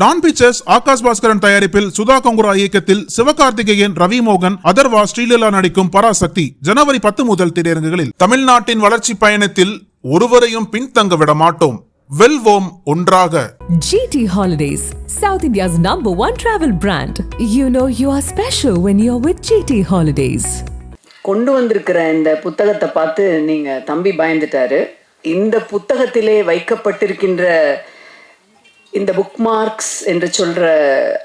Don pictures Akash Bhaskaran தயாரிப்பில் சுதா கங்குரா இயக்கத்தில் சிவகார்த்திகேயன், ரவி மோகன், அதர்வா, ஸ்ரீலீலா நடிக்கும் பராசக்தி ஜனவரி 10 முதல் திரையரங்குகளில். தமிழ்நாட்டின் வளர்ச்சி பயணத்தில் ஒருவரையும் பின்தங்க விட மாட்டோம். வெல்வோம் ஒன்றாக. GT Holidays, South India's #1 travel brand. You know you are special when you're with GT Holidays. கொண்டு வந்திருக்கிற இந்த புத்தகத்தை பார்த்து நீங்க தம்பி பயந்துட்டாரு. இந்த புத்தகத்திலே வைக்கப்பட்டிருக்கின்ற இந்த புக் மார்க்ஸ் என்று சொல்ற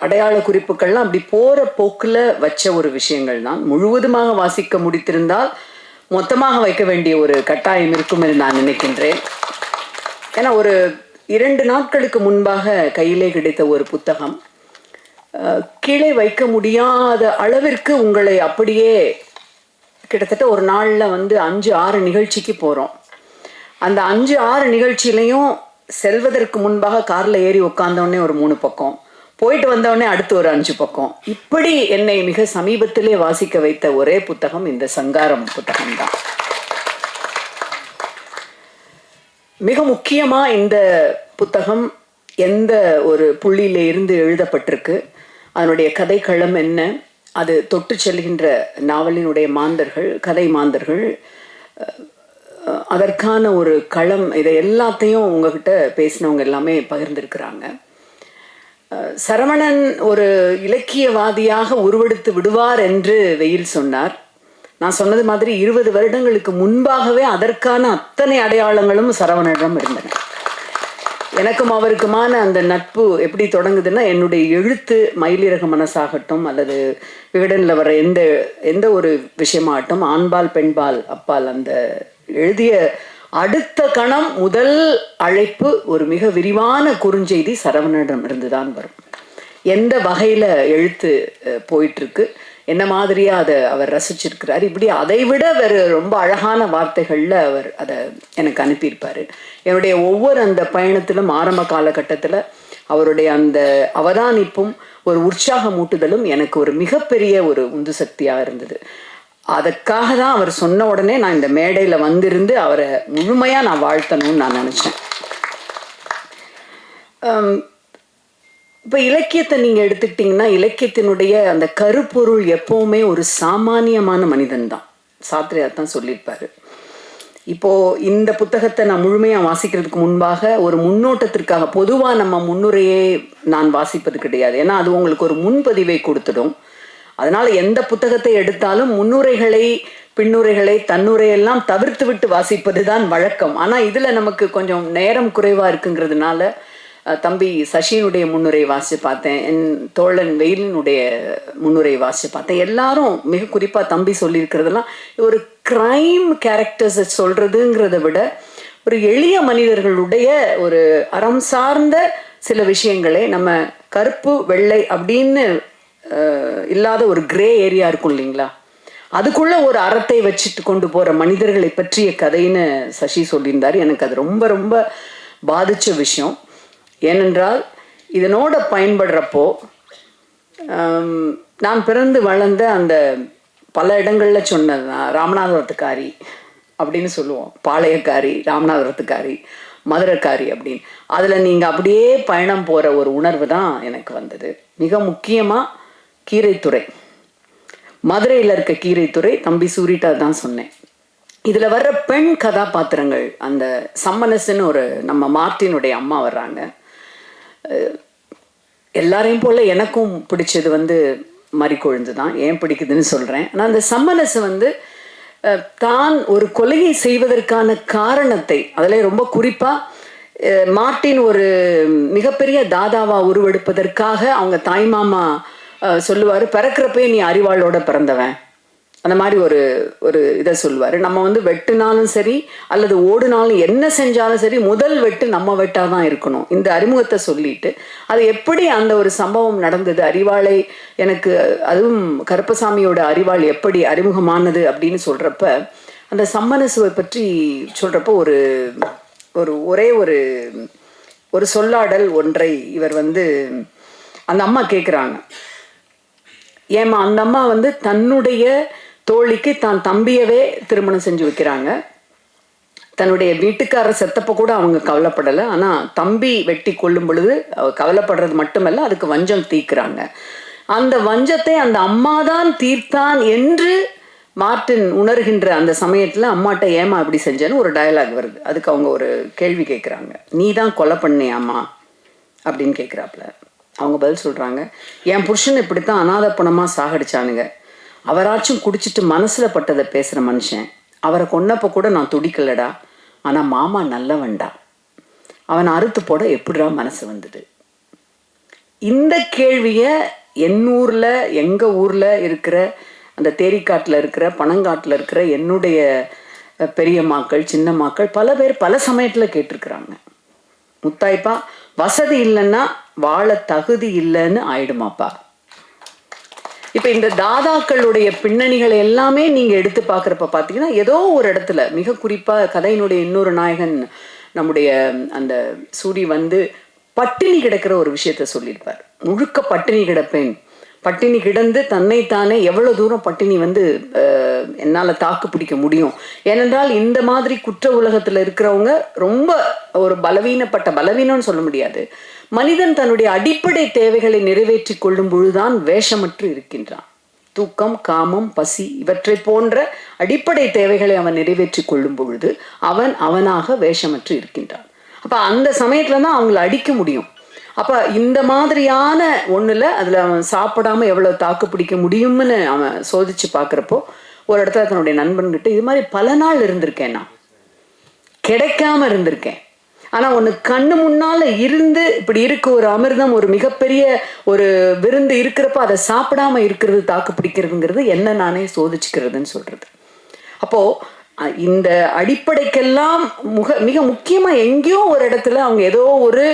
அடையாள குறிப்புகள்லாம் அப்படி போற போக்குல வச்ச ஒரு விஷயங்கள் தான். முழுவதுமாக வாசிக்க முடித்திருந்தால் மொத்தமாக வைக்க வேண்டிய ஒரு கட்டாயம் இருக்கும் என்று நான் நினைக்கின்றேன். ஏன்னா ஒரு 2 நாட்களுக்கு முன்பாக கையிலே கிடைத்த ஒரு புத்தகம் கீழே வைக்க முடியாத அளவிற்கு உங்களை அப்படியே கிட்டத்தட்ட ஒரு நாளில் 5-6 நிகழ்ச்சிக்கு போகிறோம். அந்த 5-6 நிகழ்ச்சியிலையும் செல்வதற்கு முன்பாக காரில் ஏறி உட்காந்தோடனே ஒரு 3 பக்கம், போயிட்டு வந்தோடனே அடுத்து ஒரு 5 பக்கம், இப்படி என்னை மிக சமீபத்திலே வாசிக்க வைத்த ஒரே புத்தகம் இந்த சங்காரம் புத்தகம்தான். மிக முக்கியமாக இந்த புத்தகம் எந்த ஒரு புள்ளியில இருந்து எழுதப்பட்டிருக்கு, அதனுடைய கதைக்களம் என்ன, அது தொட்டு செல்கின்ற நாவலினுடைய மாந்தர்கள், கதை மாந்தர்கள், அதற்கான ஒரு களம், இதை எல்லாத்தையும் உங்ககிட்ட பேசினவங்க எல்லாமே பகிர்ந்திருக்கிறாங்க. சரவணன் ஒரு இலக்கியவாதியாக உருவெடுத்து விடுவார் என்று வெயில் சொன்னார். நான் சொன்னது மாதிரி 20 வருடங்களுக்கு முன்பாகவே அதற்கான அத்தனை அடையாளங்களும் சரவணனிடம் இருந்தன. எனக்கும் அவருக்குமான அந்த நட்பு எப்படி தொடங்குதுன்னா, என்னுடைய எழுத்து மயிலிறகு மனசாகட்டும் அல்லது விகடனில் வர எந்த ஒரு விஷயமாகட்டும், ஆண்பால் பெண்பால் அப்பால் அந்த எழுதிய அடுத்த கணம் முதல் அழைப்பு ஒரு மிக விரிவான குறுஞ்செய்தி சரவணனிடம் இருந்துதான் வரும். எந்த வகையில் எழுத்து போயிட்டுருக்கு, என்ன மாதிரியா அதை அவர் ரசிச்சிருக்கிறார், இப்படி அதை விட வேறு ரொம்ப அழகான வார்த்தைகளில் அவர் அதை எனக்கு அனுப்பியிருப்பார். என்னுடைய ஒவ்வொரு அந்த பயணத்திலும் ஆரம்ப காலகட்டத்தில் அவருடைய அந்த அவதானிப்பும் ஒரு உற்சாகமூட்டுதலும் எனக்கு ஒரு மிகப்பெரிய ஒரு உந்து சக்தியாக இருந்தது. அதுக்காக தான் அவர் சொன்ன உடனே நான் இந்த மேடையில் வந்திருந்து அவரை முழுமையாக நான் வாழ்த்தணும்னு நான் நினச்சேன். இப்போ இலக்கியத்தை நீங்கள் எடுத்துக்கிட்டிங்கன்னா, இலக்கியத்தினுடைய அந்த கருப்பொருள் எப்போவுமே ஒரு சாமானியமான மனிதன் தான். சாத்ரியார் தான் சொல்லியிருப்பார். இப்போது இந்த புத்தகத்தை நான் முழுமையாக வாசிக்கிறதுக்கு முன்பாக ஒரு முன்னோட்டத்திற்காக, பொதுவாக நம்ம முன்னுரையே நான் வாசிப்பது கிடையாது, ஏன்னா அது உங்களுக்கு ஒரு முன்பதிவை கொடுத்துடும். அதனால் எந்த புத்தகத்தை எடுத்தாலும் முன்னுரைகளை, பின்னுரைகளை, தன்னுரையெல்லாம் தவிர்த்து விட்டு வாசிப்பது தான் வழக்கம். ஆனால் இதில் நமக்கு கொஞ்சம் நேரம் குறைவாக இருக்குங்கிறதுனால தம்பி சசியினுடைய முன்னுரை வாசித்து பார்த்தேன், என் தோழன் வெயிலினுடைய முன்னுரை வாசித்து பார்த்தேன். எல்லாரும் மிக குறிப்பாக தம்பி சொல்லியிருக்கிறதெல்லாம் ஒரு கிரைம் கேரக்டர்ஸை சொல்கிறதுங்கிறத விட ஒரு எளிய மனிதர்களுடைய ஒரு அறம் சார்ந்த சில விஷயங்களே, நம்ம கருப்பு வெள்ளை அப்படின்னு இல்லாத ஒரு கிரே ஏரியா இருக்கும் இல்லைங்களா, அதுக்குள்ள ஒரு அறத்தை வச்சுட்டு கொண்டு போகிற மனிதர்களை பற்றிய கதைன்னு சசி சொல்லியிருந்தார். எனக்கு அது ரொம்ப ரொம்ப பாதித்த விஷயம். ஏனென்றால் இதனோட பயன்படுறப்போ நான் பிறந்து வளர்ந்த அந்த பல இடங்களில் சொன்னது ராமநாதபுரத்துக்காரி அப்படின்னு சொல்லுவோம், பாளையக்காரி, ராமநாதபுரத்துக்காரி, மதுரைக்காரி அப்படின்னு. அதில் நீங்கள் அப்படியே பயணம் போகிற ஒரு உணர்வு தான் எனக்கு வந்தது. மிக முக்கியமாக கீரைத்துறை, மதுரையில் இருக்க கீரைத்துறை, தம்பி சூரிட்டா தான் சொன்னேன். இதில் வர்ற பெண் கதாபாத்திரங்கள், அந்த சம்மனஸ்ன்னு ஒரு நம்ம மார்ட்டினுடைய அம்மா வர்றாங்க. எல்லாரையும் போல் எனக்கும் பிடிச்சது மறிக்கொழுந்து தான். ஏன் பிடிக்குதுன்னு சொல்கிறேன். ஆனால் அந்த சம்மனஸ் தான் ஒரு கொலையை செய்வதற்கான காரணத்தை, அதில் ரொம்ப குறிப்பாக மார்ட்டின் ஒரு மிகப்பெரிய தாதாவா உருவெடுப்பதற்காக அவங்க தாய்மாமா சொல்லுவார், பிறக்கிறப்பே நீ அறிவாளோட பிறந்தவன், அந்த மாதிரி ஒரு இதை சொல்லுவார். நம்ம வெட்டுனாலும் சரி அல்லது ஓடுனாலும் என்ன செஞ்சாலும் சரி முதல் வெட்டு நம்ம வெட்டாக தான் இருக்கணும். இந்த அறிமுகத்தை சொல்லிட்டு அது எப்படி அந்த ஒரு சம்பவம் நடந்தது, அறிவாளை எனக்கு அதுவும் கருப்பசாமியோட அறிவாள் எப்படி அறிமுகமானது அப்படின்னு சொல்கிறப்ப, அந்த சம்மனசுவை பற்றி சொல்கிறப்போ ஒரே ஒரு சொல்லாடல் ஒன்றை இவர் அந்த அம்மா கேட்குறாங்க. ஏமா அந்த அம்மா தன்னுடைய தோழிக்கு தான் தம்பியவே திருமணம் செஞ்சு வைக்கிறாங்க. தன்னுடைய வீட்டுக்காரர் செத்தப்ப கூட அவங்க கவலைப்படலை. ஆனால் தம்பி வெட்டி கொள்ளும் பொழுது கவலைப்படுறது மட்டுமல்ல, அதுக்கு வஞ்சம் தீர்க்கிறாங்க. அந்த வஞ்சத்தை அந்த அம்மாதான் தீர்த்தான் என்று மார்ட்டின் உணர்கின்ற அந்த சமயத்தில் அம்மாட்ட ஏமா இப்படி செஞ்சேன்னு ஒரு டயலாக் வருது. அதுக்கு அவங்க ஒரு கேள்வி கேட்குறாங்க, நீ தான் கொலை பண்ணியாம்மா அப்படின்னு கேட்குறாப்புல. அவங்க பதில் சொல்கிறாங்க, என் புருஷன் இப்படித்தான் அனாதை பணமாக சாகடிச்சானுங்க. அவராச்சும் குடிச்சிட்டு மனசில் பட்டதை பேசுகிற மனுஷன். அவரை கொன்னப்போ கூட நான் துடிக்கலடா. ஆனால் மாமா நல்லவன்டா. அவனை அறுத்து போட எப்படிடா மனசு வந்தது? இந்த கேள்வியை எண்ணூரில், எங்கள் ஊரில் இருக்கிற அந்த தேரிக்காட்டில் இருக்கிற பனங்காட்டில் இருக்கிற என்னுடைய பெரியம்மாக்கள், சின்னம்மாக்கள் பல பேர் பல சமயத்தில் கேட்டிருக்கிறாங்க. முத்தாய்ப்பா, வசதி இல்லைன்னா வாழ தகுதி இல்லைன்னு ஆயிடுமாப்பா. இப்போ இந்த தாதாக்களுடைய பின்னணிகளை எல்லாமே நீங்கள் எடுத்து பார்க்குறப்ப பார்த்தீங்கன்னா, ஏதோ ஒரு இடத்துல மிக குறிப்பாக கதையினுடைய இன்னொரு நாயகன் நம்முடைய அந்த சூரி வந்து பட்டினி கிடக்கிற ஒரு விஷயத்த சொல்லியிருப்பார். முழுக்க பட்டினி கிடப்பேன், பட்டினி கிடந்து தன்னைத்தானே எவ்வளோ தூரம் பட்டினி வந்து என்னால் தாக்கு பிடிக்க முடியும். ஏனென்றால் இந்த மாதிரி குற்ற உலகத்தில் இருக்கிறவங்க ரொம்ப ஒரு பலவீனம்னு சொல்ல முடியாது. மனிதன் தன்னுடைய அடிப்படை தேவைகளை நிறைவேற்றி கொள்ளும் பொழுதுதான் வேஷமற்று இருக்கின்றான். தூக்கம், காமம், பசி இவற்றை போன்ற அடிப்படை தேவைகளை அவன் நிறைவேற்றி கொள்ளும் பொழுது அவன் அவனாக வேஷமற்று இருக்கின்றான். அப்போ அந்த சமயத்துல தான் அவங்களை அடிக்க முடியும். அப்போ இந்த மாதிரியான ஒன்றில் அதில் அவன் சாப்பிடாம எவ்வளோ தாக்கு பிடிக்க முடியும்னு அவன் சோதிச்சு பார்க்குறப்போ ஒரு இடத்துல தன்னுடைய நண்பன்கிட்ட இது மாதிரி பல நாள் இருந்திருக்கேன், நான் கிடைக்காம இருந்திருக்கேன். ஆனால் ஒன்று கண்ணு முன்னால் இருந்து இப்படி இருக்கு ஒரு அமிர்தம், ஒரு மிகப்பெரிய ஒரு விருந்து இருக்கிறப்ப அதை சாப்பிடாம இருக்கிறது, தாக்கு பிடிக்கிறதுங்கிறது என்ன நானே சோதிச்சுக்கிறதுன்னு சொல்கிறது. அப்போது இந்த அடிப்படைக்கெல்லாம் மிக முக்கியமாக எங்கேயோ ஒரு இடத்துல அவங்க ஏதோ ஒரு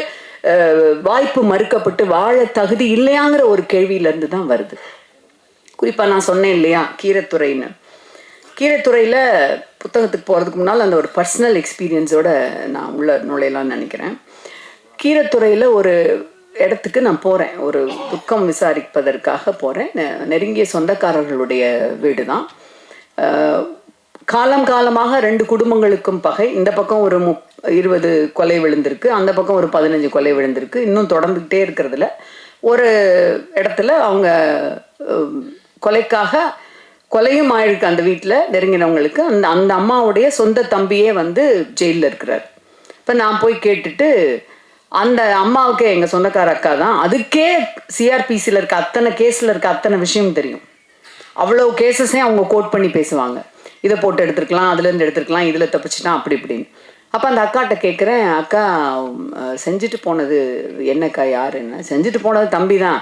வாய்ப்பு மறுக்கப்பட்டு வாழ தகுதி இல்லையாங்கிற ஒரு கேள்வியிலேருந்து தான் வருது. குறிப்பாக நான் சொன்னேன் இல்லையா கீரைத்துறைன்னு, கீரைத்துறையில் புத்தகத்துக்கு போகிறதுக்கு முன்னால் அந்த ஒரு பர்சனல் எக்ஸ்பீரியன்ஸோட நான் உள்ள நுழையலான்னு நினைக்கிறேன். கீரைத்துறையில் ஒரு இடத்துக்கு நான் போகிறேன், ஒரு துக்கம் விசாரிப்பதற்காக போகிறேன். நெருங்கிய சொந்தக்காரர்களுடைய வீடு தான். காலமாக 2 குடும்பங்களுக்கும் பகை. இந்த பக்கம் ஒரு 20 கொலை விழுந்திருக்கு, அந்த பக்கம் ஒரு 15 கொலை விழுந்திருக்கு. இன்னும் தொடர்ந்துக்கிட்டே இருக்கிறதுல ஒரு இடத்துல அவங்க கொலையும் ஆயிருக்கு அந்த வீட்டில் நெருங்கினவங்களுக்கு. அந்த அம்மாவுடைய சொந்த தம்பியே வந்து ஜெயிலில் இருக்கிறார். இப்போ நான் போய் கேட்டுட்டு, அந்த அம்மாவுக்கு எங்கள் சொந்தக்கார அக்கா தான், அதுக்கே சிஆர்பிசியில் இருக்க அத்தனை கேஸில் இருக்க அத்தனை விஷயம் தெரியும். அவ்வளோ கேஸஸையும் அவங்க கோட் பண்ணி பேசுவாங்க. இதை போட்டு எடுத்துருக்கலாம், அதுலேருந்து எடுத்துருக்கலாம், இதில் தப்பிச்சுட்டான் அப்படி இப்படின்னு. அப்போ அந்த அக்காட்ட கேட்குறேன், அக்கா செஞ்சுட்டு போனது என்னக்கா யாருன்னு? செஞ்சுட்டு போனது தம்பி தான்,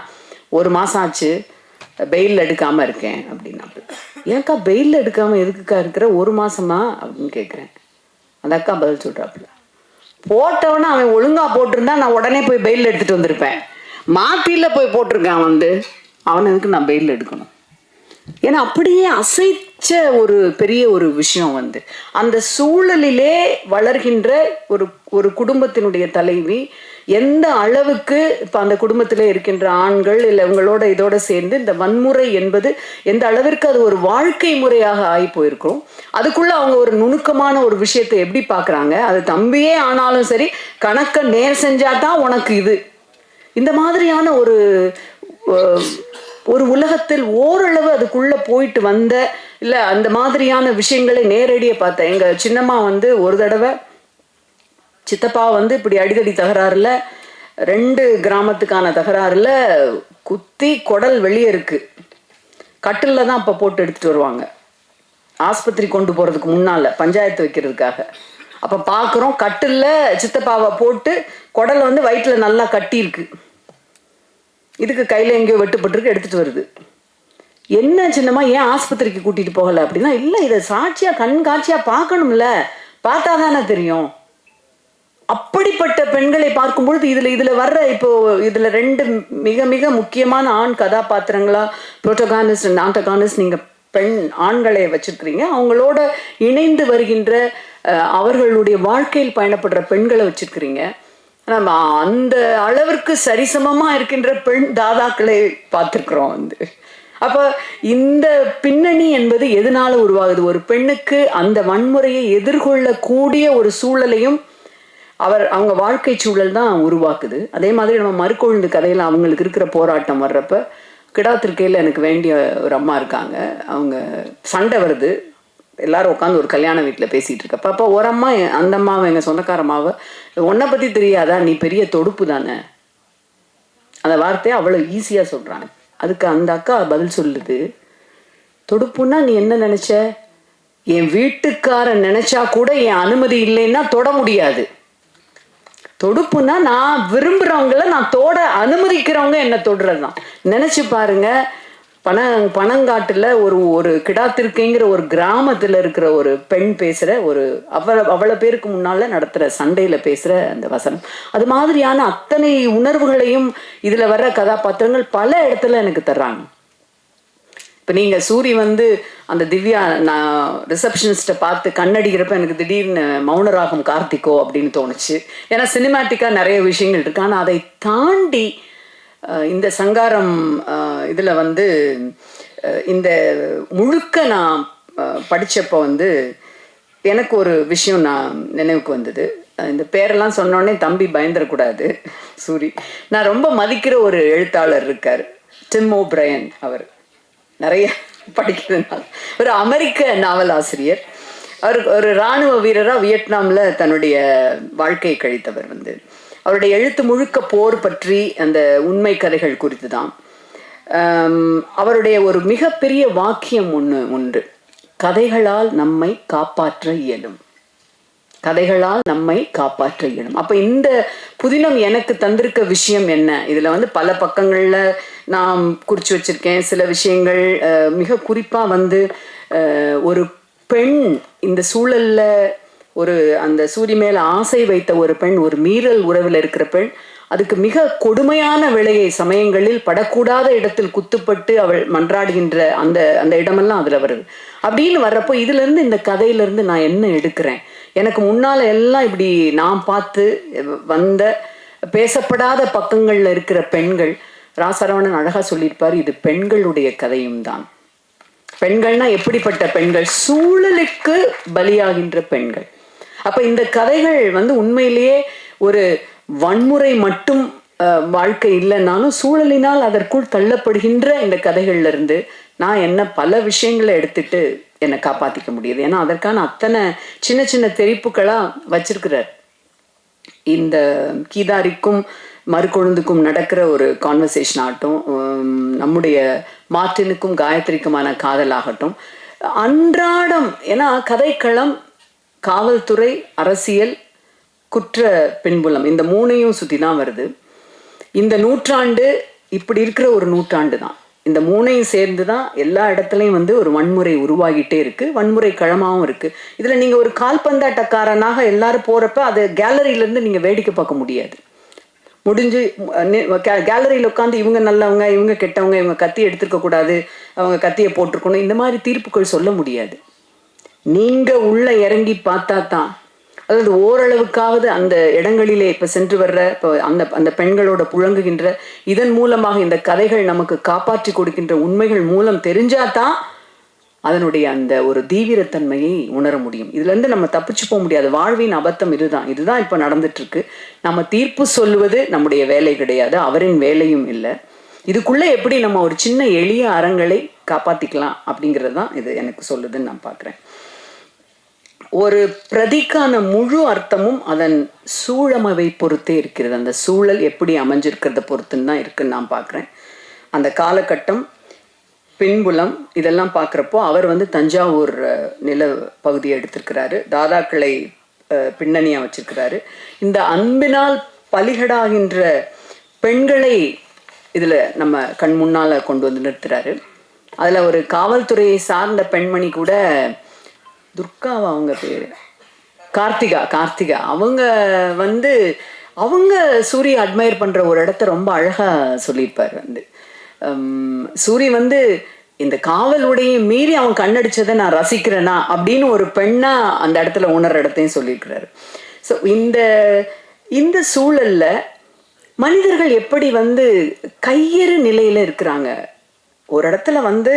1 மாதம் ஆச்சு, பெயில் எடுக்காமல் இருக்கேன் அப்படின்னா. ஏன்க்கா பெயில் எடுக்காமல் எதுக்குக்கா இருக்கிற, 1 மாதமா அப்படின்னு கேட்குறேன். அந்த அக்கா பதில் சொல்கிறாப்புல, போட்டவன அவன் ஒழுங்காக போட்டிருந்தா நான் உடனே போய் பெயில் எடுத்துகிட்டு வந்திருப்பேன். மாட்டியில் போய் போட்டிருக்கான் வந்து, அவனுக்கு நான் பெயில் எடுக்கணும். ஏன்னா அப்படியே அசைச்ச ஒரு பெரிய ஒரு விஷயம் வந்து அந்த சூழலிலே வளர்கின்ற ஒரு குடும்பத்தினுடைய தலைவி எந்த அளவுக்கு இப்போ அந்த குடும்பத்திலே இருக்கின்ற ஆண்கள் இல்லை இவங்களோட இதோட சேர்ந்து இந்த வன்முறை என்பது எந்த அளவிற்கு அது ஒரு வாழ்க்கை முறையாக ஆகி போயிருக்கும். அதுக்குள்ள அவங்க ஒரு நுணுக்கமான ஒரு விஷயத்தை எப்படி பார்க்குறாங்க, அது தம்பியே ஆனாலும் சரி கணக்க நேர் செஞ்சாதான் உனக்கு இது, இந்த மாதிரியான ஒரு உலகத்தில் ஓரளவு அதுக்குள்ள போயிட்டு வந்த இல்லை அந்த மாதிரியான விஷயங்களை நேரடியாக பார்த்தேன். எங்கள் சின்னம்மா வந்து ஒரு தடவை சித்தப்பா வந்து இப்படி அடிதடி தகராறுல 2 கிராமத்துக்கான தகராறுல குத்தி குடல் வெளியே இருக்கு, கட்டிலில் தான் அப்போ போட்டு எடுத்துகிட்டு வருவாங்க ஆஸ்பத்திரி கொண்டு போகிறதுக்கு முன்னால் பஞ்சாயத்து வைக்கிறதுக்காக. அப்போ பார்க்குறோம் கட்டிலில் சித்தப்பாவை போட்டு குடலை வந்து வயிற்றில் நல்லா கட்டியிருக்கு, இதுக்கு கையில் எங்கேயோ வெட்டுப்பட்டிருக்கு, எடுத்துகிட்டு வருது. என்ன சின்னம்மா ஏன் ஆஸ்பத்திரிக்கு கூட்டிகிட்டு போகலை அப்படின்னா, இல்லை இதை சாட்சியாக கண் காட்சியாக பார்க்கணும்ல, பார்த்தா தானே தெரியும். அப்படிப்பட்ட பெண்களை பார்க்கும்பொழுது இதில் வர்ற இப்போ இதில் 2 மிக மிக முக்கியமான ஆண் கதாபாத்திரங்களா புரோட்டகானிஸ்ட் அண்ட் ஆண்டகானிஸ்ட் நீங்கள் பெண் ஆண்களை வச்சிருக்கிறீங்க, அவங்களோட இணைந்து வருகின்ற அவர்களுடைய வாழ்க்கையில் பயணப்படுற பெண்களை வச்சிருக்கிறீங்க. நம்ம அந்த அளவிற்கு சரிசமமாக இருக்கின்ற பெண் தாதாக்களை பார்த்துருக்குறோம் வந்து. அப்போ இந்த பின்னணி என்பது எதனால உருவாகுது? ஒரு பெண்ணுக்கு அந்த வன்முறையை எதிர்கொள்ளக்கூடிய ஒரு சூழலையும் அவங்க வாழ்க்கை சூழல் தான் உருவாக்குது. அதே மாதிரி நம்ம மறுக்கொழுந்து கதையில் அவங்களுக்கு இருக்கிற போராட்டம் வர்றப்ப, கிடாத்திருக்கையில் எனக்கு வேண்டிய ஒரு அம்மா இருக்காங்க. அவங்க சண்டை வருது, எல்லாரும் உட்காந்து ஒரு கல்யாண வீட்டில் பேசிகிட்டு இருக்கப்ப, அப்போ ஒரு அம்மா அந்த அம்மாவை, எங்கள் சொந்தக்கார அம்மாவை, உன்னை பற்றி தெரியாதா, நீ பெரிய தொடுப்பு தானே, அந்த வார்த்தையை அவ்வளோ ஈஸியாக சொல்கிறாங்க. அதுக்கு அந்த அக்கா பதில் சொல்லுது, தொடுப்புன்னா நீ என்ன நினச்ச? என் வீட்டுக்காரன் நினச்சா கூட என் அனுமதி இல்லைன்னா தொட முடியாது. தொடுப்புன்னா நான் விரும்புகிறவங்கள நான் தொட அனுமதிக்கிறவங்க என்ன தொடுறது தான். நினச்சி பாருங்க, பனங்காட்டில் ஒரு கிடாத்திருக்கைங்கிற ஒரு கிராமத்தில் இருக்கிற ஒரு பெண் பேசுகிற அவ்வளோ பேருக்கு முன்னால் நடத்துகிற சண்டையில் பேசுகிற அந்த வசனம், அது மாதிரியான அத்தனை உணர்வுகளையும் இதில் வர்ற கதாபாத்திரங்கள் பல இடத்துல எனக்கு தர்றாங்க. இப்போ நீங்கள் சூரி அந்த திவ்யா, நான் ரிசப்ஷனிஸ்ட்டை பார்த்து கண்ணடிக்கிறப்ப எனக்கு திடீர்னு மௌனராகம் கார்த்திகோ அப்படின்னு தோணுச்சு. ஏன்னா சினிமேட்டிக்காக நிறைய விஷயங்கள் இருக்கு. ஆனால் அதை தாண்டி இந்த சங்காரம் இதில் இந்த முழுக்க நான் படித்தப்போ எனக்கு ஒரு விஷயம் நான் நினைவுக்கு வந்தது. இந்த பேரெல்லாம் சொன்னோடனே தம்பி பயந்துடக்கூடாது சூரி. நான் ரொம்ப மதிக்கிற ஒரு எழுத்தாளர் இருக்கார், டிம் ஓபிரையன். அவர் நிறைய படிக்கிறதுனால ஒரு அமெரிக்க நாவல் ஆசிரியர். அவர் ஒரு இராணுவ வீரராக வியட்நாமில் தன்னுடைய வாழ்க்கையை கழித்தவர். அவருடைய எழுத்து முழுக்க போர் பற்றி, அந்த உண்மை கதைகள் குறித்து தான். அவருடைய ஒரு மிகப்பெரிய வாக்கியம் ஒன்று, கதைகளால் நம்மை காப்பாற்ற இயலும், கதைகளால் நம்மை காப்பாற்ற இயலும். அப்போ இந்த புதினம் எனக்கு தந்திருக்க விஷயம் என்ன? இதில் பல பக்கங்களில் நான் குறித்து வச்சிருக்கேன். சில விஷயங்கள் மிக குறிப்பாக ஒரு பெண் இந்த சூழலில், அந்த சூரி மேலே ஆசை வைத்த ஒரு பெண், ஒரு மீறல் உறவில் இருக்கிற பெண், அதுக்கு மிக கொடுமையான விலையை சமயங்களில் படக்கூடாத இடத்தில் குத்துப்பட்டு அவள் மன்றாடுகின்ற அந்த இடமெல்லாம் அதில் வருது. அப்படின்னு வர்றப்போ இதிலிருந்து, இந்த கதையிலேருந்து நான் என்ன எடுக்கிறேன்? எனக்கு முன்னால் எல்லாம் இப்படி நான் பார்த்து பேசப்படாத பக்கங்களில் இருக்கிற பெண்கள், ராசரவணன் அழகாக சொல்லியிருப்பார், இது பெண்களுடைய கதையும் தான். பெண்கள்னா எப்படிப்பட்ட பெண்கள்? சூழலுக்கு பலியாகின்ற பெண்கள். அப்போ இந்த கதைகள் உண்மையிலேயே ஒரு வன்முறை மட்டும் வாழ்க்கை இல்லைன்னாலும் சூழலினால் அதற்குள் தள்ளப்படுகின்ற இந்த கதைகள்ல இருந்து நான் என்ன பல விஷயங்களை எடுத்துட்டு என்னை காப்பாற்றிக்க முடியுது. ஏன்னா அதற்கான அத்தனை சின்ன சின்ன தெரிப்புகளாக வச்சிருக்கிறார். இந்த கீதாரிக்கும் மறுகொழுந்துக்கும் நடக்கிற ஒரு கான்வர்சேஷன் ஆகட்டும், நம்முடைய மார்ட்டினுக்கும் காயத்ரிக்குமான காதலாகட்டும், அன்றாடம், ஏன்னா கதைக்களம் காவல்துறை, அரசியல், குற்ற பின்புலம், இந்த மூணையும் சுற்றி தான் வருது. இந்த நூற்றாண்டு இப்படி இருக்கிற ஒரு நூற்றாண்டு தான். இந்த மூணையும் சேர்ந்து தான் எல்லா இடத்துலையும் ஒரு வன்முறை உருவாகிட்டே இருக்கு, வன்முறை களமாகவும் இருக்கு. இதில் நீங்கள் ஒரு கால்பந்தாட்டக்காரனாக எல்லாரும் போகிறப்ப அது கேலரியிலேருந்து நீங்கள் வேடிக்கை பார்க்க முடியாது. முடிஞ்சு கேலரியில் உட்காந்து இவங்க நல்லவங்க, இவங்க கெட்டவங்க, இவங்க கத்தி எடுத்துருக்கக்கூடாது, அவங்க கத்தியை போட்டிருக்கணும், இந்த மாதிரி தீர்ப்புகள் சொல்ல முடியாது. நீங்கள் உள்ளே இறங்கி பார்த்தா தான், அதாவது ஓரளவுக்காவது அந்த இடங்களிலே இப்போ சென்று வர்ற, இப்போ அந்த பெண்களோட புழங்குகின்ற, இதன் மூலமாக இந்த கதைகள் நமக்கு காப்பாற்றி கொடுக்கின்ற உண்மைகள் மூலம் தெரிஞ்சாதான் அதனுடைய அந்த ஒரு தீவிரத்தன்மையை உணர முடியும். இதுலேருந்து நம்ம தப்பிச்சு போக முடியாது. வாழ்வின் அபத்தம் இதுதான் இப்போ நடந்துட்டுருக்கு. நம்ம தீர்ப்பு சொல்லுவது நம்முடைய வேலை கிடையாது, அவரின் வேலையும் இல்லை. இதுக்குள்ளே எப்படி நம்ம ஒரு சின்ன எளிய அறங்களை காப்பாற்றிக்கலாம் அப்படிங்கிறது தான் இது எனக்கு சொல்லுதுன்னு நான் பார்க்குறேன். ஒரு பிரதிக்கான முழு அர்த்தமும் அதன் சூழமைவை பொறுத்தே இருக்கிறது. அந்த சூழல் எப்படி அமைஞ்சிருக்கிறத பொறுத்துன்னு தான் இருக்குன்னு நான் பார்க்குறேன். அந்த காலகட்டம், பின்புலம், இதெல்லாம் பார்க்குறப்போ அவர் தஞ்சாவூர் நில பகுதியை எடுத்திருக்கிறாரு, தாதாக்களை பின்னணியாக வச்சிருக்கிறாரு. இந்த அன்பினால் பலிகடாகின்ற பெண்களை இதில் நம்ம கண் முன்னால் கொண்டு நிறுத்துறாரு. அதில் ஒரு காவல்துறையை சார்ந்த பெண்மணி கூட, துர்காவா அவங்க பேர், கார்த்திகா, அவங்க அவங்க சூரிய அட்மையர் பண்ணுற ஒரு இடத்த ரொம்ப அழகாக சொல்லியிருப்பார். சூரி இந்த காவல் உடையை மீறி அவன் கண்ணடிச்சதை நான் ரசிக்கிறேனா அப்படின்னு ஒரு பெண்ணா அந்த இடத்துல உணர்ற இடத்தையும் சொல்லியிருக்கிறாரு. ஸோ இந்த சூழல்ல மனிதர்கள் எப்படி கையறு நிலையில இருக்கிறாங்க. ஒரு இடத்துல வந்து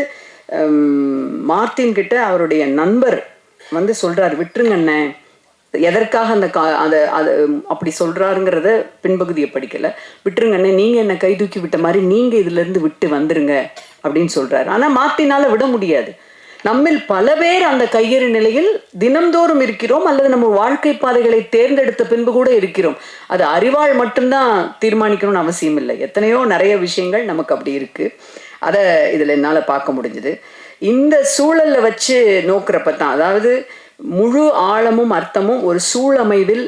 மார்ட்டின் கிட்ட அவருடைய நண்பர் வந்து சொல்றாரு, விட்டுருங்கண்ணே. எதற்காக அந்த அதை அது அப்படி சொல்றாருங்கிறத பின்பகுதியை படிக்கல. விட்டுருங்கண்ணே, நீங்க என்ன கை தூக்கி விட்ட மாதிரி நீங்க இதுல இருந்து விட்டு வந்துருங்க அப்படின்னு சொல்றாரு. ஆனா மார்ட்டினால விட முடியாது. நம்மில் பல பேர் அந்த கையெறி நிலையில் தினம்தோறும் இருக்கிறோம், அல்லது நம்ம வாழ்க்கை பாதைகளை தேர்ந்தெடுத்த பின்பு கூட இருக்கிறோம். அது அறிவாள் மட்டும்தான் தீர்மானிக்கணும்னு அவசியம் இல்லை. எத்தனையோ நிறைய விஷயங்கள் நமக்கு அப்படி இருக்கு. அதை இதில் என்னால் பார்க்க முடிஞ்சுது. இந்த சூழல்ல வச்சு நோக்கிறப்ப தான், அதாவது முழு ஆழமும் அர்த்தமும் ஒரு சூழமைவில்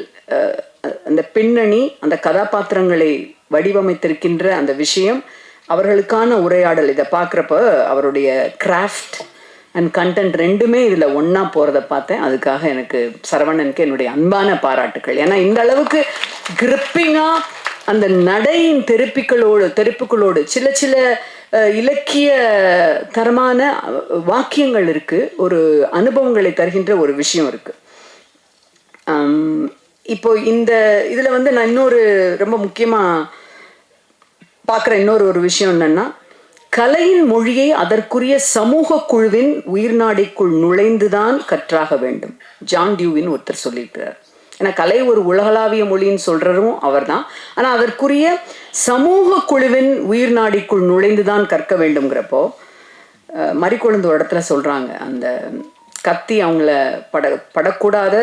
அந்த பின்னணி, அந்த கதாபாத்திரங்களை வடிவமைத்திருக்கின்ற அந்த விஷயம், அவர்களுக்கான உரையாடல், இதை பார்க்குறப்ப அவருடைய கிராஃப்ட் அண்ட் கண்டென்ட் ரெண்டுமே இதில் ஒன்றா போகிறத பார்த்தேன். அதுக்காக எனக்கு சரவணனுக்கு என்னுடைய அன்பான பாராட்டுக்கள். ஏன்னா இந்த அளவுக்கு கிரிப்பிங்காக அந்த நடையின் தெருப்புகளோடு சில சில இலக்கிய தரமான வாக்கியங்கள் இருக்கு, ஒரு அனுபவங்களை தருகின்ற ஒரு விஷயம் இருக்கு. இப்போ இந்த இதில் வந்து நான் இன்னொரு ரொம்ப முக்கியமாக பார்க்குற இன்னொரு விஷயம் என்னன்னா, கலையின் மொழியை அதற்குரிய சமூக குழுவின் உயிர்நாடிக்குள் நுழைந்துதான் கற்றாக வேண்டும். ஜான் டியூவின் ஒருத்தர் சொல்லியிருக்கிறார். ஏன்னா கலை ஒரு உலகளாவிய மொழின்னு சொல்றதும் அவர் தான். ஆனால் அதற்குரிய சமூக குழுவின் உயிர்நாடிக்குள் நுழைந்துதான் கற்க வேண்டும்ங்கிறப்போ, மறிக்கொழுந்து ஒரு இடத்துல சொல்றாங்க, அந்த கத்தி அவங்கள படக்கூடாத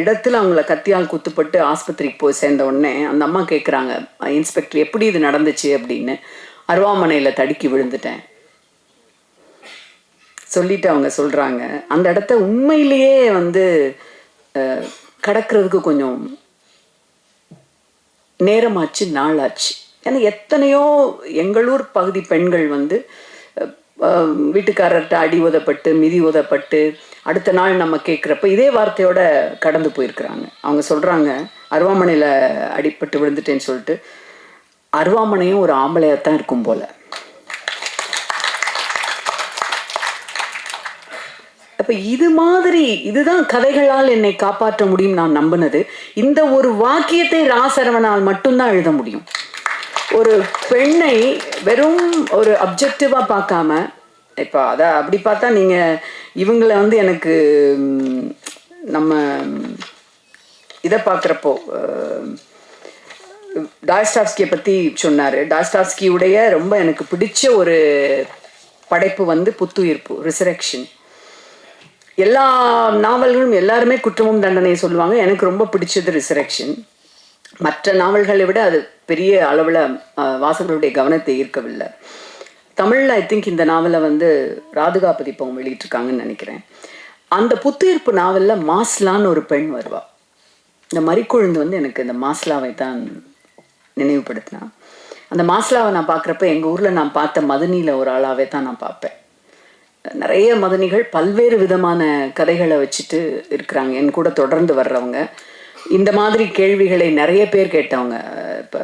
இடத்துல அவங்கள கத்தியால் குத்துப்பட்டு ஆஸ்பத்திரிக்கு போய் சேர்ந்த உடனே அந்த அம்மா கேட்குறாங்க, இன்ஸ்பெக்டர் எப்படி இது நடந்துச்சு அப்படின்னு. அருவாமனையில் தடுக்கி விழுந்துட்டேன் சொல்லிட்டு அவங்க சொல்றாங்க. அந்த இடத்த உண்மையிலேயே வந்து கடக்கிறதுக்கு கொஞ்சம் நேரமாச்சு, நாளாச்சு. ஏன்னா எத்தனையோ எங்களூர் பகுதி பெண்கள் வந்து வீட்டுக்காரர்கிட்ட அடி உதப்பட்டு மிதி உதப்பட்டு அடுத்த நாள் நம்ம கேட்குறப்ப இதே வார்த்தையோட கடந்து போயிருக்கிறாங்க. அவங்க சொல்கிறாங்க, அருவாமனையில் அடிப்பட்டு விழுந்துட்டேன்னு சொல்லிட்டு, அருவாமனையும் ஒரு ஆம்பளையாத்தான் இருக்கும் போல. அப்போ இது மாதிரி இதுதான் கதைகளால் என்னை காப்பாற்ற முடியும் நான் நம்பினது. இந்த ஒரு வாக்கியத்தை ராசரவனால் மட்டும்தான் எழுத முடியும். ஒரு பெண்ணை வெறும் ஒரு அப்ஜெக்டிவாக பார்க்காம, இப்போ அதை அப்படி பார்த்தா நீங்கள் இவங்களை வந்து எனக்கு நம்ம இதை பார்க்குறப்போ டாஸ்டாவ்ஸ்கியை பற்றி சொன்னார். டாஸ்டாவ்ஸ்கியுடைய ரொம்ப எனக்கு பிடிச்ச ஒரு படைப்பு வந்து புத்துயிர்ப்பு, ரிசரெக்ஷன். எல்லா நாவல்களும் எல்லாருமே குற்றமும் தண்டனையை சொல்லுவாங்க. எனக்கு ரொம்ப பிடிச்சது ரிசரெக்ஷன். மற்ற நாவல்களை விட அது பெரிய அளவில் வாசகர்களுடைய கவனத்தை ஈர்க்கவில்லை. தமிழில் ஐ திங்க் இந்த நாவலை வந்து ராதிகா பதிப்பகம் வெளியிட்டிருக்காங்கன்னு நினைக்கிறேன். அந்த புத்துயிர்ப்பு நாவலில் மாஸ்லான்னு ஒரு பெண் வருவா. இந்த மறிக்கொழுந்து வந்து எனக்கு இந்த மாஸ்லாவை தான் நினைவுபடுத்தினா. அந்த மாஸ்லாவை நான் பார்க்குறப்ப எங்கள் ஊரில் நான் பார்த்த மதனியில் ஒரு ஆளாகவே தான் நான் பார்ப்பேன். நிறைய மதனிகள் பல்வேறு விதமான கதைகளை வச்சுட்டு இருக்கிறாங்க. என் கூட தொடர்ந்து வர்றவங்க இந்த மாதிரி கேள்விகளை நிறைய பேர் கேட்டவங்க. இப்போ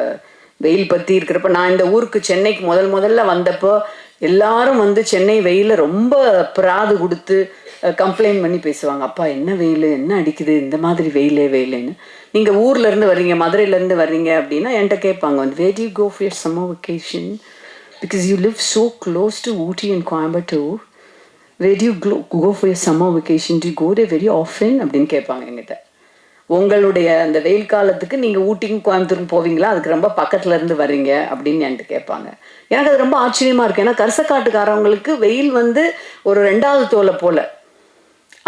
வெயில் பற்றி இருக்கிறப்ப, நான் இந்த ஊருக்கு சென்னைக்கு முதல்ல வந்தப்போ எல்லாரும் வந்து சென்னை வெயில ரொம்ப பிராது கொடுத்து கம்ப்ளைண்ட் பண்ணி பேசுவாங்க. அப்பா என்ன வெயில், என்ன அடிக்குது, இந்த மாதிரி வெயிலுன்னு. நீங்கள் ஊர்லேருந்து வர்றீங்க, மதுரையிலேருந்து வர்றீங்க அப்படின்னா என்கிட்ட கேட்பாங்க வந்து, where do you go for your summer vacation? Because you live so close to Ooty and Coimbatore. Where do you go for your summer vacation? Do you go there very often? அப்படின்னு கேட்பாங்க என்கிட்ட. உங்களுடைய அந்த வெயில் காலத்துக்கு நீங்கள் ஊட்டிக்கும் கோயம்புத்தூரும் போவீங்களா, அதுக்கு ரொம்ப பக்கத்துல இருந்து வர்றீங்க அப்படின்னு என்கிட்ட கேட்பாங்க. எனக்கு அது ரொம்ப ஆச்சரியமா இருக்கு. ஏன்னா கரிசக்காட்டுக்காரவங்களுக்கு வெயில் வந்து ஒரு 2வது தோலை போல,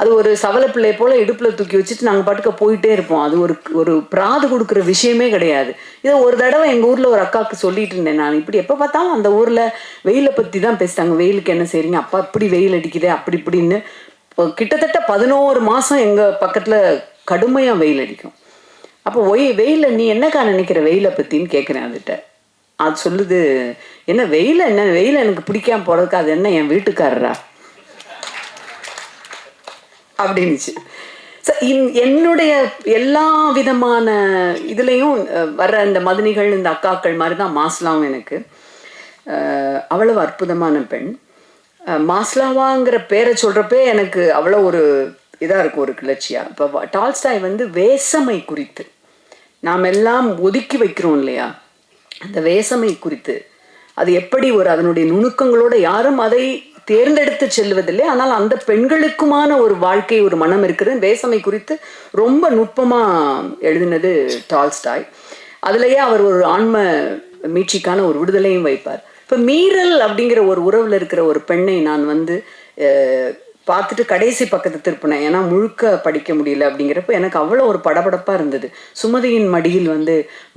அது ஒரு சவலை பிள்ளை போல இடுப்பில் தூக்கி வச்சுட்டு நாங்கள் பாட்டுக்க போயிட்டே இருப்போம். அது ஒரு பிராது கொடுக்குற விஷயமே கிடையாது. இதை ஒரு தடவை எங்கள் ஊரில் ஒரு அக்காவுக்கு சொல்லிட்டு இருந்தேன் நான். இப்படி எப்போ பார்த்தாலும் அந்த ஊரில் வெயிலை பற்றி தான் பேசிட்டாங்க. வெயிலுக்கு என்ன செய்றீங்க, அப்பா இப்படி வெயில் அடிக்குது அப்படி இப்படின்னு. கிட்டத்தட்ட 11 மாதம் எங்கள் பக்கத்தில் கடுமையாக வெயில் அடிக்கும். அப்போ வெயில நீ என்னக்கா நினைக்கிற வெயிலை பற்றின்னு கேட்குறேன் அதுகிட்ட. அது சொல்லுது, என்ன வெயில் எனக்கு பிடிக்காம போகிறதுக்கு அது என்ன என் வீட்டுக்காரரா அப்படின்னுச்சு. என்னுடைய எல்லா விதமான இதுலேயும் வர்ற இந்த மதனிகள், இந்த அக்காக்கள் மாதிரி தான் மாஸ்லாவும் எனக்கு. அவ்வளவு அற்புதமான பெண். மாஸ்லாவாங்கிற பேரை சொல்கிறப்பே எனக்கு அவ்வளோ ஒரு இதாக இருக்கும், ஒரு கிளர்ச்சியாக. இப்போ டால்ஸ்டாய் வந்து வேசமை குறித்து நாம் எல்லாம் ஒதுக்கி வைக்கிறோம் இல்லையா, அந்த வேசமை குறித்து அது எப்படி ஒரு அதனுடைய நுணுக்கங்களோட யாரும் அதை தேர்ந்தெடுத்து செல்வதில்லை. ஆனால் அந்த பெண்களுக்குமான ஒரு வாழ்க்கை, ஒரு மனம் இருக்குது. வேசமை குறித்து ரொம்ப நுட்பமா எழுதினது டால்ஸ்டாய். அதுலயே அவர் ஒரு ஆன்ம மீட்சிக்கான ஒரு விடுதலையும் வைப்பார். இப்போ மீறல் அப்படிங்கிற ஒரு உறவுல இருக்கிற ஒரு பெண்ணை நான் பார்த்துட்டு கடைசி பக்கத்தை திருப்பினேன். ஏன்னா முழுக்க படிக்க முடியல அப்படிங்கிறப்ப எனக்கு அவ்வளோ ஒரு படபடப்பாக இருந்தது. சுமதியின் மடியில்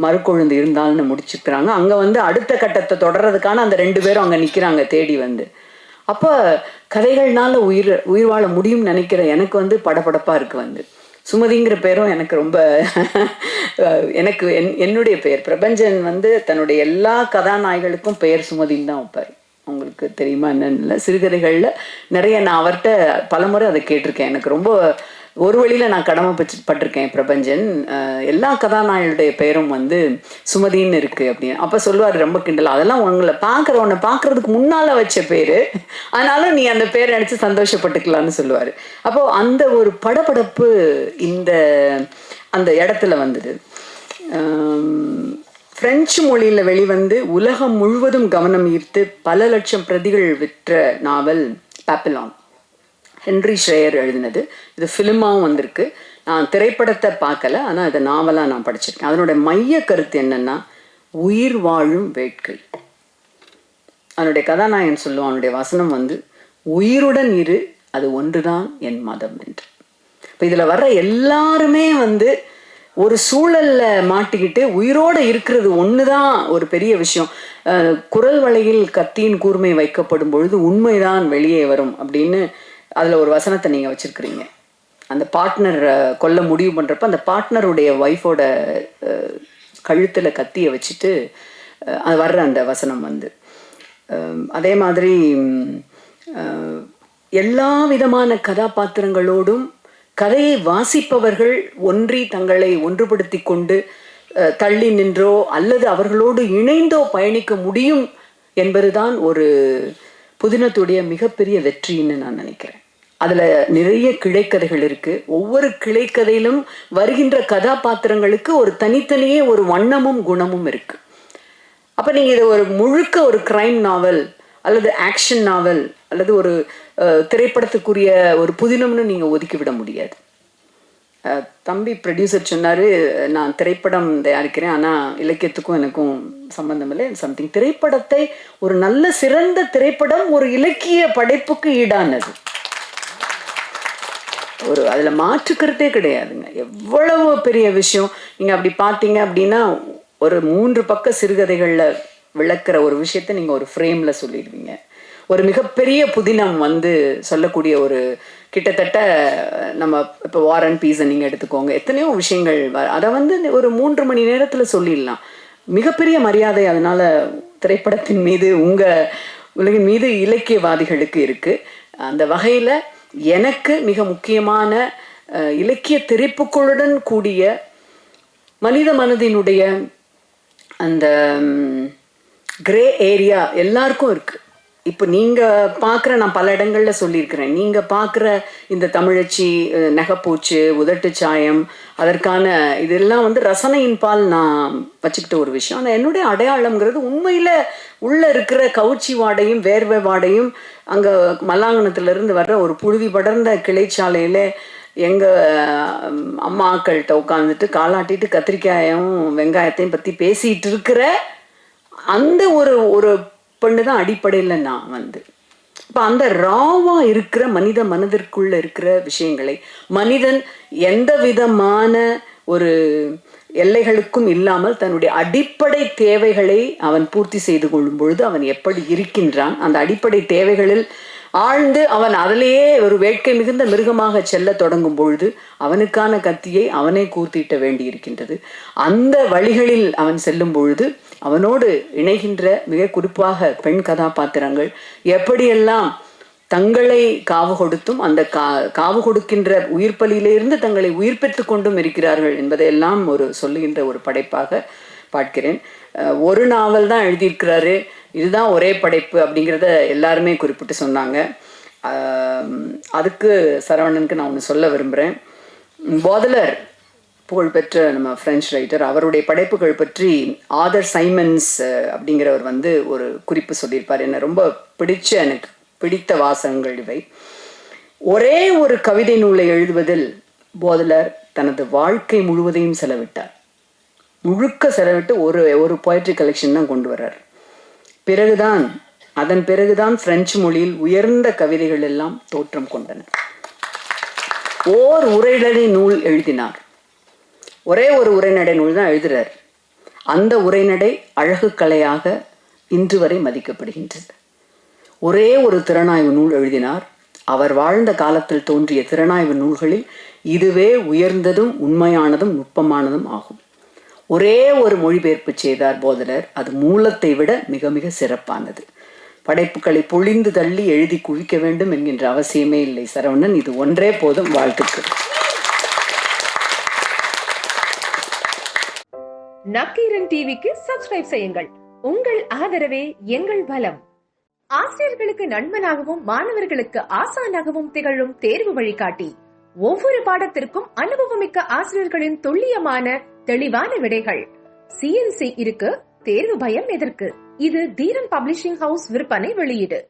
மறுக்கொழுந்து இருந்தால்னு முடிச்சுக்கிறாங்க. அங்கே அடுத்த கட்டத்தை தொடர்றதுக்கான அந்த 2 பேரும் அங்கே நிற்கிறாங்க தேடி அப்போ கதைகள்னால உயிர் வாழ முடியும்னு நினைக்கிற எனக்கு படபடப்பாக இருக்கு. சுமதிங்கிற பேரும் எனக்கு ரொம்ப எனக்கு என்னுடைய பெயர் பிரபஞ்சன் தன்னுடைய எல்லா கதாநாயகளுக்கும் பெயர் சுமதின்னு தான் வைப்பார். உங்களுக்கு தெரியுமா என்னன்னு இல்லை, சிறுகதைகளில் நிறைய நான் அவர்கிட்ட பலமுறை அதை கேட்டிருக்கேன். எனக்கு ரொம்ப ஒரு வழியில் நான் கடமைப்பட்டிருக்கேன். பிரபஞ்சன் எல்லா கதாநாயகளுடைய பெயரும் சுமதின்னு இருக்குது அப்படின்னு. அப்போ சொல்லுவார் ரொம்ப கிண்டல், அதெல்லாம் உன்னை பார்க்குறதுக்கு முன்னால் வச்ச பேர், ஆனாலும் நீ அந்த பேரை நினச்சி சந்தோஷப்பட்டுக்கலான்னு சொல்லுவார். அப்போது அந்த ஒரு படபடப்பு அந்த இடத்துல வந்தது. பிரெஞ்சு மொழியில் உலகம் முழுவதும் கவனம் ஈர்த்து பல லட்சம் பிரதிகள் விற்ற நாவல் பாப்பிலான், ஹென்ரி ஷ்ரேயர் எழுதினது. இது ஃபிலிமாவும் வந்திருக்கு. நான் திரைப்படத்தை பார்க்கல, ஆனால் இதை நாவலாக நான் படிச்சிருக்கேன். அதனுடைய மைய கருத்து என்னன்னா, உயிர் வாழும் வேட்கை. அதனுடைய கதாநாயகன் சொல்லுவான், அவனுடைய வசனம் உயிருடன் இரு, அது ஒன்றுதான் என் மதம் என்று. இப்போ இதில் வர்ற எல்லாருமே ஒரு சூழல்ல மாட்டிக்கிட்டு உயிரோடு இருக்கிறது ஒண்ணுதான் ஒரு பெரிய விஷயம். குரல் வளையில் கத்தியின் கூர்மை வைக்கப்படும் பொழுது உண்மைதான் வெளியே வரும் அப்படின்னு அதுல ஒரு வசனத்தை நீங்க வச்சிருக்கிறீங்க. அந்த பார்ட்னர் கொல்ல முடிவு பண்றப்ப அந்த பார்ட்னருடைய ஒய்ஃபோட கழுத்துல கத்தியை வச்சுட்டு அது வர்ற அந்த வசனம் அதே மாதிரி எல்லா விதமான கதாபாத்திரங்களோடும் கதையை வாசிப்பவர்கள் ஒன்றி தங்களை ஒன்றுபடுத்தி கொண்டு தள்ளி நின்றோ அல்லது அவர்களோடு இணைந்தோ பயணிக்க முடியும் என்பதுதான் ஒரு புதினத்துடைய மிகப்பெரிய வெற்றின்னு நான் நினைக்கிறேன். அதுல நிறைய கிளைக்கதைகள் இருக்கு. ஒவ்வொரு கிளைக்கதையிலும் வருகின்ற கதாபாத்திரங்களுக்கு ஒரு தனித்தனியே ஒரு வண்ணமும் குணமும் இருக்கு. அப்ப நீங்க இதை ஒரு முழுக்க ஒரு கிரைம் நாவல் அல்லது ஆக்ஷன் நாவல் அல்லது ஒரு திரைப்படத்துக்குரிய ஒரு புதினம்னு நீங்க ஒதுக்கி விட முடியாது. தம்பி ப்ரொடியூசர் சொன்னாரு, நான் திரைப்படம் தயாரிக்கிறேன், ஆனா இலக்கியத்துக்கும் எனக்கும் சம்பந்தம் இல்லை, சம்திங். திரைப்படத்தை ஒரு நல்ல சிறந்த திரைப்படம் ஒரு இலக்கிய படைப்புக்கு ஈடானது. அதுல மாற்றுக்கிறதே கிடையாதுங்க. எவ்வளவு பெரிய விஷயம். நீங்க அப்படி பார்த்தீங்க அப்படின்னா ஒரு 3 பக்க சிறுகதைகள்ல விளக்குற ஒரு விஷயத்த நீங்க ஒரு ஃப்ரேம்ல சொல்லிடுவீங்க. ஒரு மிகப்பெரிய புதினம் சொல்லக்கூடிய ஒரு கிட்டத்தட்ட நம்ம இப்போ வார் அண்ட் பீஸை நீங்கள் எடுத்துக்கோங்க, எத்தனையோ விஷயங்கள் அதை ஒரு 3 மணி நேரத்தில் சொல்லிடலாம். மிகப்பெரிய மரியாதை அதனால திரைப்படத்தின் மீது உலகின் மீது இலக்கியவாதிகளுக்கு இருக்கு. அந்த வகையில் எனக்கு மிக முக்கியமான இலக்கிய திரைப்புகளுடன் கூடிய மனித மனதினுடைய அந்த கிரே ஏரியா எல்லாருக்கும் இருக்கு. இப்போ நீங்கள் பார்க்குற, நான் பல இடங்களில் சொல்லியிருக்கிறேன், நீங்கள் பார்க்குற இந்த தமிழச்சி, நகைப்பூச்சு, உதட்டு சாயம், அதற்கான இதெல்லாம் ரசனையின் பால் நான் வச்சுக்கிட்ட ஒரு விஷயம். ஆனால் என்னுடைய அடையாளம்ங்கிறது உண்மையில் உள்ளே இருக்கிற கவுச்சி வாடையும் வேர்வை வாடையும் அங்கே மல்லாங்கணத்துலேருந்து வர்ற ஒரு புழுதி படர்ந்த கிளைச்சாலையில் எங்கள் அம்மாக்கள்கிட்ட உட்காந்துட்டு காலாட்டிட்டு கத்திரிக்காயும் வெங்காயத்தையும் பற்றி பேசிகிட்டு இருக்கிற அந்த ஒரு பெண்ணு தான் அடிப்படையில் நான் இப்போ அந்த ராவா இருக்கிற மனித மனதிற்குள்ள இருக்கிற விஷயங்களை மனிதன் எந்த விதமான ஒரு எல்லைகளுக்கும் இல்லாமல் தன்னுடைய அடிப்படை தேவைகளை அவன் பூர்த்தி செய்து கொள்ளும் பொழுது அவன் எப்படி இருக்கின்றான், அந்த அடிப்படை தேவைகளில் ஆழ்ந்து அவன் அதிலேயே ஒரு வேட்கை மிகுந்த மிருகமாக செல்ல தொடங்கும் பொழுது அவனுக்கான கத்தியை அவனே கூர்த்திட்ட வேண்டி இருக்கின்றது. அந்த வழிகளில் அவன் செல்லும் பொழுது அவனோடு இணைகின்ற மிக குறிப்பாக பெண் கதாபாத்திரங்கள் எப்படியெல்லாம் தங்களை காவு கொடுத்தும் அந்த காவு கொடுக்கின்ற உயிர்ப்பலியிலிருந்து தங்களை உயிர்ப்பித்து கொண்டும் இருக்கிறார்கள் என்பதையெல்லாம் சொல்லுகின்ற ஒரு படைப்பாக பார்க்கிறேன். ஒரு நாவல் தான் எழுதியிருக்கிறாரு, இதுதான் ஒரே படைப்பு அப்படிங்கிறத எல்லாருமே குறிப்பிட்டு சொன்னாங்க. அதுக்கு சரவணனுக்கு நான் ஒன்று சொல்ல விரும்புகிறேன். பாதலர் புகழ்பெற்ற நம்ம பிரெஞ்சு ரைட்டர். அவருடைய படைப்புகள் பற்றி ஆதர் சைமன்ஸ் அப்படிங்கிறவர் வந்து ஒரு குறிப்பு சொல்லியிருப்பார். என்ன ரொம்ப எனக்கு பிடித்த வாசகங்கள் இவை. ஒரே ஒரு கவிதை நூலை எழுதுவதில் போதலர் தனது வாழ்க்கை முழுவதையும் செலவிட்டார். முழுக்க செலவிட்டு ஒரு போயட்ரி கலெக்ஷன் தான் கொண்டு வர்றார். அதன் பிறகுதான் பிரெஞ்சு மொழியில் உயர்ந்த கவிதைகள் எல்லாம் தோற்றம் கொண்டன. உரைநடை நூல் எழுதினார். ஒரே ஒரு உரைநடை நூல் தான் எழுதுறார். அந்த உரைநடை அழகு கலையாக இன்று வரை மதிக்கப்படுகின்றது. ஒரே ஒரு திறனாய்வு நூல் எழுதினார். அவர் வாழ்ந்த காலத்தில் தோன்றிய திறனாய்வு நூல்களில் இதுவே உயர்ந்ததும் உண்மையானதும் நுட்பமானதும் ஆகும். ஒரே ஒரு மொழிபெயர்ப்பு செய்தார் போதலர். அது மூலத்தை விட மிக மிக சிறப்பானது. படைப்புகளை பொழிந்து தள்ளி எழுதி குவிக்க வேண்டும் என்கின்ற அவசியமே இல்லை. சரவணன், இது ஒன்றே போதும். வாழ்த்துக்கள். நக்கீரன் டிவிக்கு சப்ஸ்கிரைப் செய்யுங்கள். உங்கள் ஆதரவே எங்கள் பலம். ஆசிரியர்களுக்கு நண்பனாகவும் மாணவர்களுக்கு ஆசானாகவும் திகழும் தேர்வு வழிகாட்டி. ஒவ்வொரு பாடத்திற்கும் அனுபவமிக்க ஆசிரியர்களின் துல்லியமான தெளிவான விடைகள். CNC இருக்கு, தேர்வு பயம் எதற்கு? இது தீரன் பப்ளிஷிங் ஹவுஸ் விற்பனை வெளியீடு.